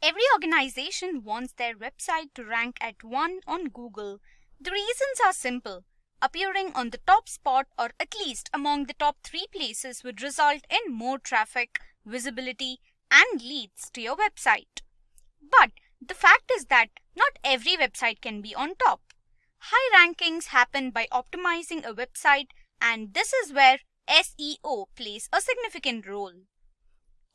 Every organization wants their website to rank at 1 on Google. The reasons are simple. Appearing on the top spot or at least among the top 3 places would result in more traffic, visibility, and leads to your website. But the fact is that not every website can be on top. High rankings happen by optimizing a website, and this is where SEO plays a significant role.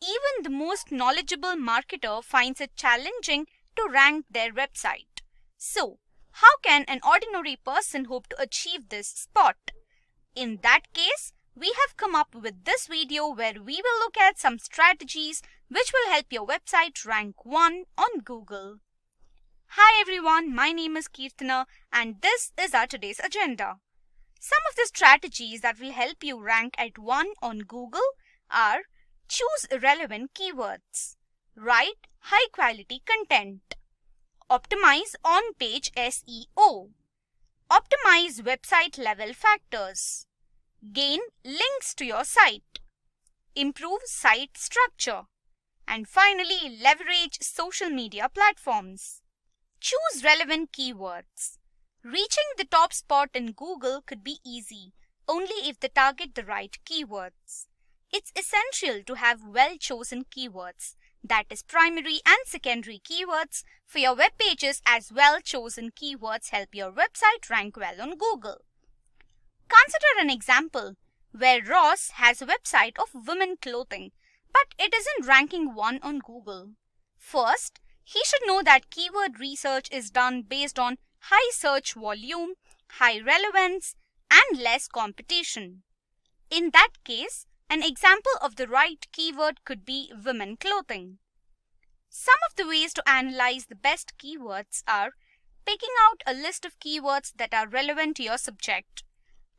Even the most knowledgeable marketer finds it challenging to rank their website. So, how can an ordinary person hope to achieve this spot? In that case, we have come up with this video where we will look at some strategies which will help your website rank 1 on Google. Hi everyone, my name is Kirtana and this is our today's agenda. Some of the strategies that will help you rank at 1 on Google are: choose relevant keywords, write high-quality content, optimize on-page SEO, optimize website-level factors, gain links to your site, improve site structure, and finally leverage social media platforms. Choose relevant keywords. Reaching the top spot in Google could be easy only if they target the right keywords. It's essential to have well-chosen keywords, that is primary and secondary keywords for your web pages, as well-chosen keywords help your website rank well on Google. Consider an example where Ross has a website of women clothing, but it isn't ranking 1 on Google. First, he should know that keyword research is done based on high search volume, high relevance, and less competition. In that case, an example of the right keyword could be women clothing. Some of the ways to analyze the best keywords are picking out a list of keywords that are relevant to your subject.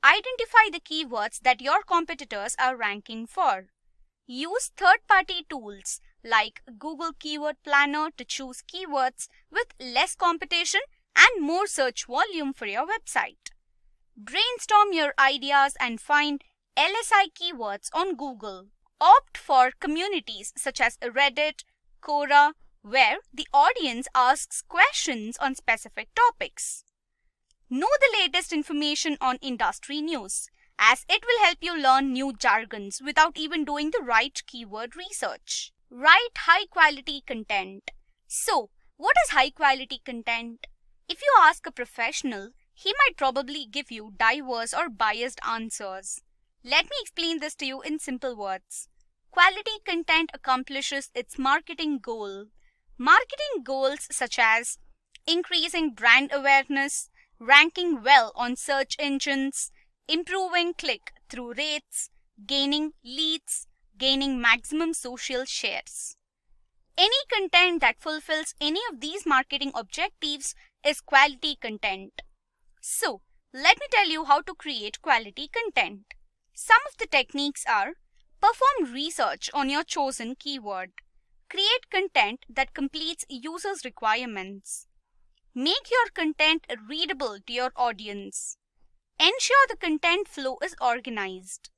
Identify the keywords that your competitors are ranking for. Use third-party tools like Google Keyword Planner to choose keywords with less competition and more search volume for your website. Brainstorm your ideas and find LSI keywords on Google. Opt for communities such as Reddit, Quora, where the audience asks questions on specific topics. Know the latest information on industry news, as it will help you learn new jargons without even doing the right keyword research. Write high-quality content. So, what is high-quality content? If you ask a professional, he might probably give you diverse or biased answers. Let me explain this to you in simple words. Quality content accomplishes its marketing goal. Marketing goals such as increasing brand awareness, ranking well on search engines, improving click-through rates, gaining leads, gaining maximum social shares. Any content that fulfills any of these marketing objectives is quality content. So, let me tell you how to create quality content. Some of the techniques are: perform research on your chosen keyword. Create content that completes users' requirements. Make your content readable to your audience. Ensure the content flow is organized.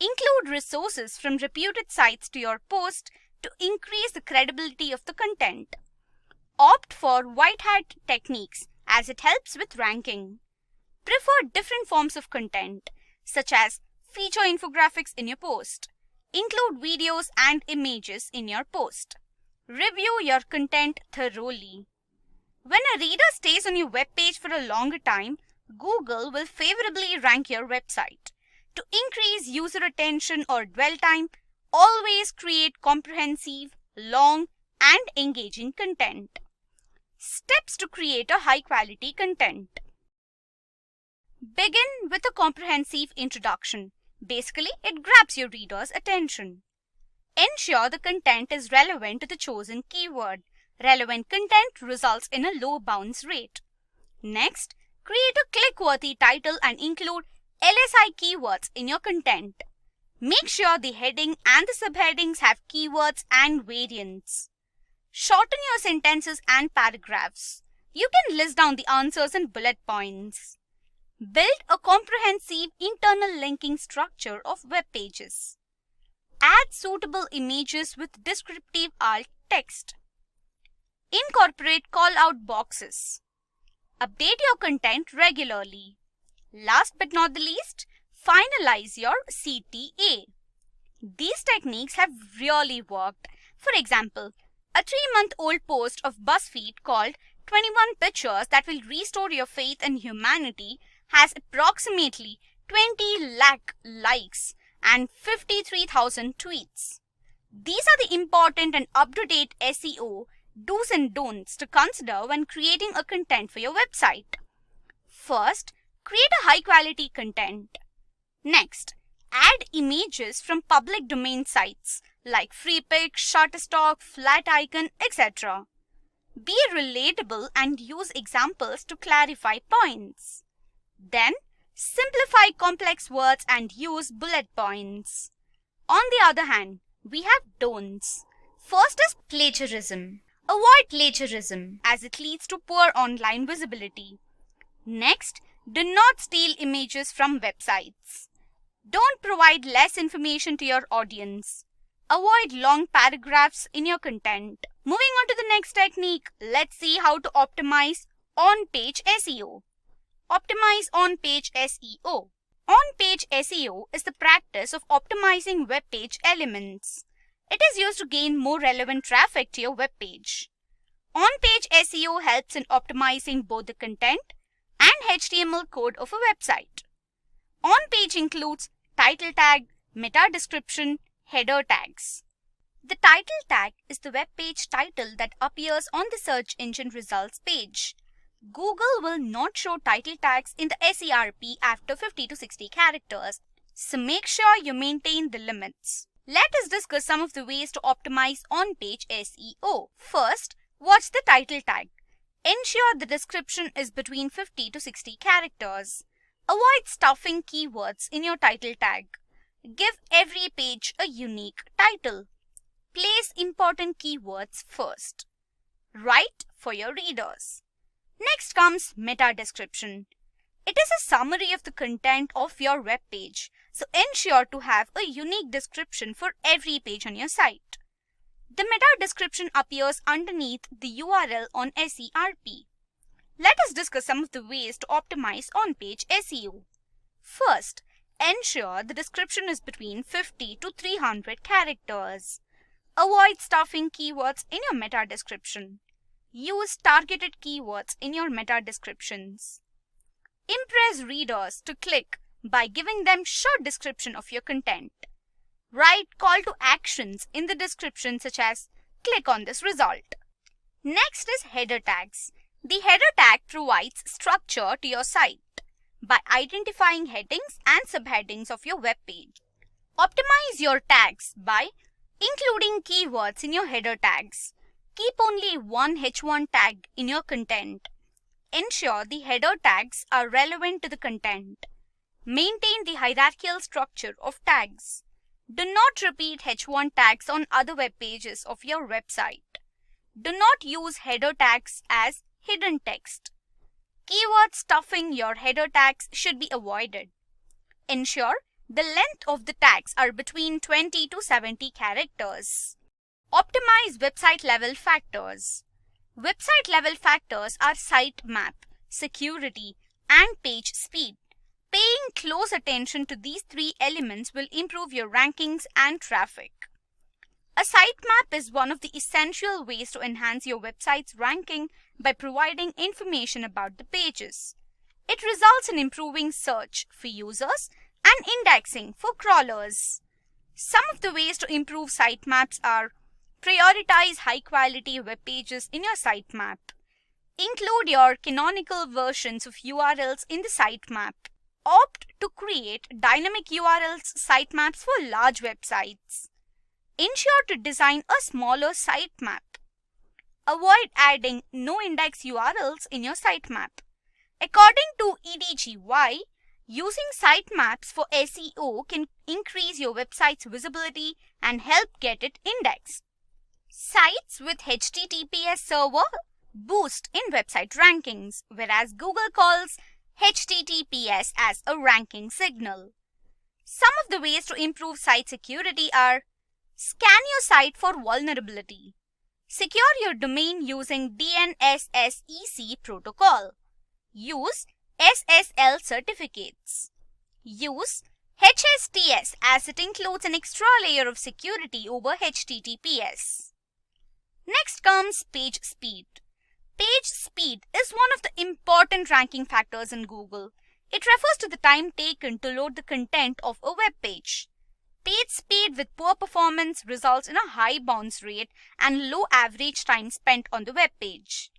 Include resources from reputed sites to your post to increase the credibility of the content. Opt for white hat techniques as it helps with ranking. Prefer different forms of content, such as feature infographics in your post. Include videos and images in your post. Review your content thoroughly. When a reader stays on your web page for a longer time, Google will favorably rank your website. To increase user attention or dwell time, always create comprehensive, long, and engaging content. Steps to create a high-quality content. Begin with a comprehensive introduction. Basically, it grabs your reader's attention. Ensure the content is relevant to the chosen keyword. Relevant content results in a low bounce rate. Next, create a click-worthy title and include LSI keywords in your content. Make sure the heading and the subheadings have keywords and variants. Shorten your sentences and paragraphs. You can list down the answers in bullet points. Build a comprehensive internal linking structure of web pages. Add suitable images with descriptive alt text. Incorporate call-out boxes. Update your content regularly. Last but not the least, finalize your CTA. These techniques have really worked. For example, a 3-month-old post of BuzzFeed called 21 Pictures That Will Restore Your Faith in Humanity has approximately 20 lakh likes and 53,000 tweets. These are the important and up-to-date SEO do's and don'ts to consider when creating a content for your website. First, create a high-quality content. Next, add images from public domain sites like FreePic, Shutterstock, Flaticon, etc. Be relatable and use examples to clarify points. Then, simplify complex words and use bullet points. On the other hand, we have don'ts. First is plagiarism. Avoid plagiarism as it leads to poor online visibility. Next, do not steal images from websites. Don't provide less information to your audience. Avoid long paragraphs in your content. Moving on to the next technique, let's see how to optimize on-page SEO. Optimize on-page SEO. On-page SEO is the practice of optimizing web page elements. It is used to gain more relevant traffic to your web page. On-page SEO helps in optimizing both the content and HTML code of a website. On-page includes title tag, meta description, header tags. The title tag is the web page title that appears on the search engine results page. Google will not show title tags in the SERP after 50 to 60 characters, so make sure you maintain the limits. Let us discuss some of the ways to optimize on-page SEO. First, watch the title tag. Ensure the description is between 50 to 60 characters. Avoid stuffing keywords in your title tag. Give every page a unique title. Place important keywords first. Write for your readers. Next comes meta description. It is a summary of the content of your web page, so ensure to have a unique description for every page on your site. The meta description appears underneath the URL on SERP. Let us discuss some of the ways to optimize on-page SEO. First, ensure the description is between 50 to 300 characters. Avoid stuffing keywords in your meta description. Use targeted keywords in your meta descriptions. Impress readers to click by giving them short description of your content. Write call to actions in the description such as click on this result. Next is header tags. The header tag provides structure to your site by identifying headings and subheadings of your web page. Optimize your tags by including keywords in your header tags. Keep only one H1 tag in your content. Ensure the header tags are relevant to the content. Maintain the hierarchical structure of tags. Do not repeat H1 tags on other web pages of your website. Do not use header tags as hidden text. Keyword stuffing your header tags should be avoided. Ensure the length of the tags are between 20 to 70 characters. Optimize website level factors. Website level factors are sitemap, security, and page speed. Paying close attention to these three elements will improve your rankings and traffic. A sitemap is one of the essential ways to enhance your website's ranking by providing information about the pages. It results in improving search for users and indexing for crawlers. Some of the ways to improve sitemaps are: prioritize high-quality web pages in your sitemap. Include your canonical versions of URLs in the sitemap. Opt to create dynamic URLs sitemaps for large websites. Ensure to design a smaller sitemap. Avoid adding no-index URLs in your sitemap. According to EDGY, using sitemaps for SEO can increase your website's visibility and help get it indexed. Sites with HTTPS server boost in website rankings, whereas Google calls HTTPS as a ranking signal. Some of the ways to improve site security are: scan your site for vulnerability. Secure your domain using DNSSEC protocol. Use SSL certificates. Use HSTS as it includes an extra layer of security over HTTPS. Next comes page speed. Page speed is one of the important ranking factors in Google. It refers to the time taken to load the content of a web page. Page speed with poor performance results in a high bounce rate and low average time spent on the web page.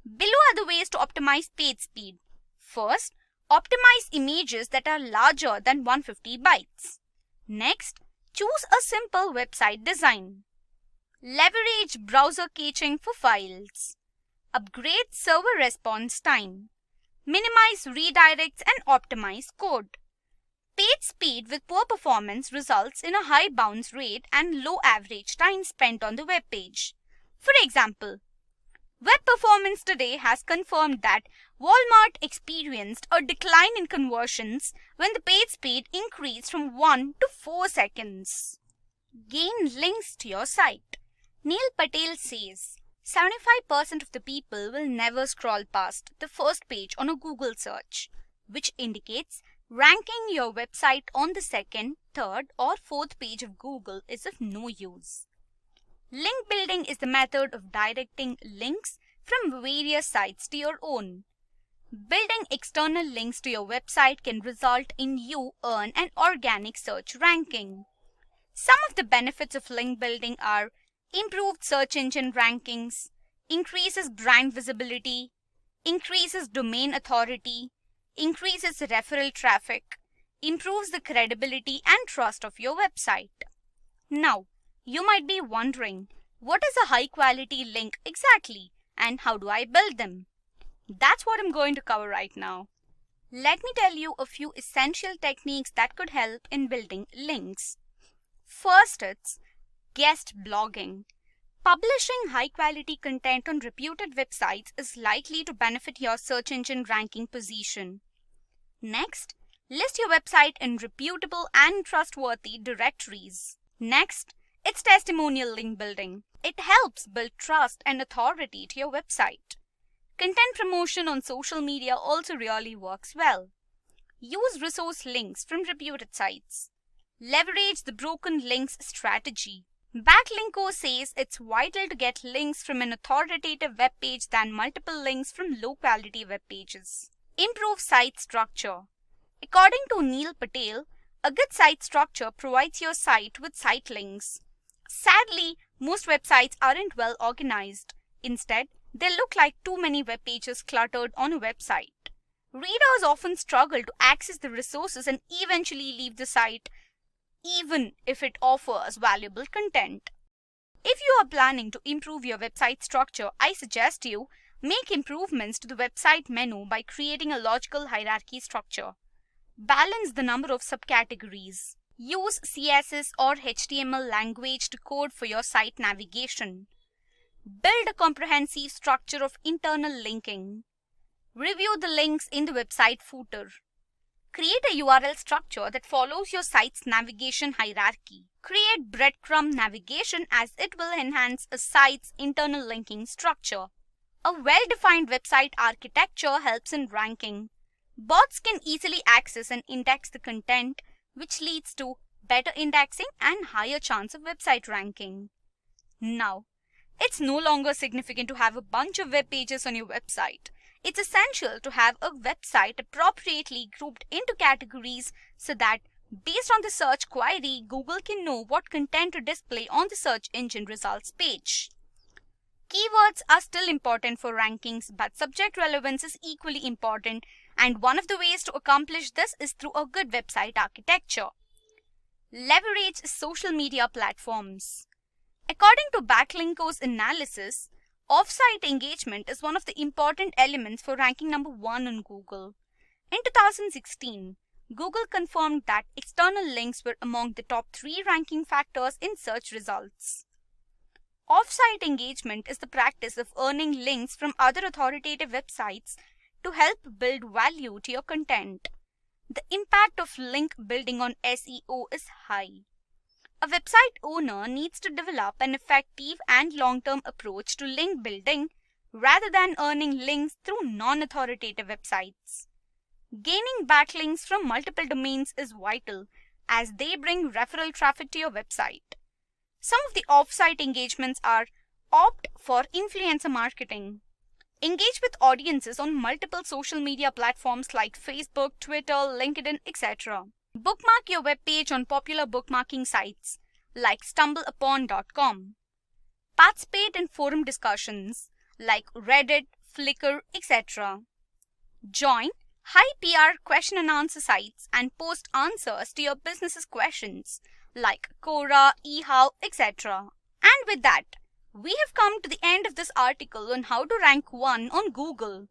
Below are the ways to optimize page speed. First, optimize images that are larger than 150 bytes. Next, choose a simple website design. Leverage browser caching for files. Upgrade server response time. Minimize redirects and optimize code. Page speed with poor performance results in a high bounce rate and low average time spent on the web page. For example, Web Performance Today has confirmed that Walmart experienced a decline in conversions when the page speed increased from 1 to 4 seconds. Gain links to your site. Neil Patel says 75% of the people will never scroll past the first page on a Google search, which indicates ranking your website on the second, third, or fourth page of Google is of no use. Link building is the method of directing links from various sites to your own. Building external links to your website can result in you earn an organic search ranking. Some of the benefits of link building are improved search engine rankings, increases brand visibility, increases domain authority, increases referral traffic, improves the credibility and trust of your website. Now, you might be wondering, what is a high quality link exactly and how do I build them? That's what I'm going to cover right now. Let me tell you a few essential techniques that could help in building links. First, it's guest blogging. Publishing high quality content on reputed websites is likely to benefit your search engine ranking position. Next, list your website in reputable and trustworthy directories. Next, it's testimonial link building. It helps build trust and authority to your website. Content promotion on social media also really works well. Use resource links from reputed sites. Leverage the broken links strategy. Backlinko says it's vital to get links from an authoritative web page than multiple links from low-quality web pages. Improve site structure. According to Neil Patel, a good site structure provides your site with site links. Sadly, most websites aren't well organized. Instead, they look like too many web pages cluttered on a website. Readers often struggle to access the resources and eventually leave the site, even if it offers valuable content. If you are planning to improve your website structure, I suggest you make improvements to the website menu by creating a logical hierarchy structure. Balance the number of subcategories. Use CSS or HTML language to code for your site navigation. Build a comprehensive structure of internal linking. Review the links in the website footer. Create a URL structure that follows your site's navigation hierarchy. Create breadcrumb navigation as it will enhance a site's internal linking structure. A well-defined website architecture helps in ranking. Bots can easily access and index the content, which leads to better indexing and higher chance of website ranking. Now, it's no longer significant to have a bunch of web pages on your website. It's essential to have a website appropriately grouped into categories so that based on the search query, Google can know what content to display on the search engine results page. Keywords are still important for rankings, but subject relevance is equally important, and one of the ways to accomplish this is through a good website architecture. Leverage social media platforms. According to Backlinko's analysis, off-site engagement is one of the important elements for ranking number 1 on Google. In 2016, Google confirmed that external links were among the top 3 ranking factors in search results. Off-site engagement is the practice of earning links from other authoritative websites to help build value to your content. The impact of link building on SEO is high. A website owner needs to develop an effective and long-term approach to link building rather than earning links through non-authoritative websites. Gaining backlinks from multiple domains is vital as they bring referral traffic to your website. Some of the off-site engagements are opt for influencer marketing. Engage with audiences on multiple social media platforms like Facebook, Twitter, LinkedIn, etc. Bookmark your web page on popular bookmarking sites like stumbleupon.com. Participate in forum discussions like Reddit, Flickr, etc. Join high PR question and answer sites and post answers to your business's questions like Quora, eHow, etc. And with that, we have come to the end of this article on how to rank 1 on Google.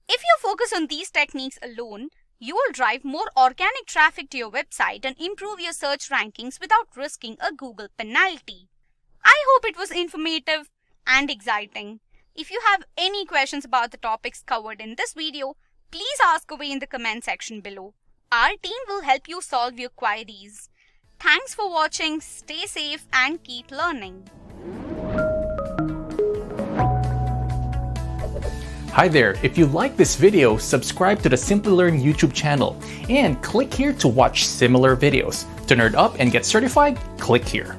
If you focus on these techniques alone, you will drive more organic traffic to your website and improve your search rankings without risking a Google penalty. I hope it was informative and exciting. If you have any questions about the topics covered in this video, please ask away in the comment section below. Our team will help you solve your queries. Thanks for watching, stay safe and keep learning. Hi there, if you like this video, subscribe to the Simplilearn YouTube channel and click here to watch similar videos. To nerd up and get certified, click here.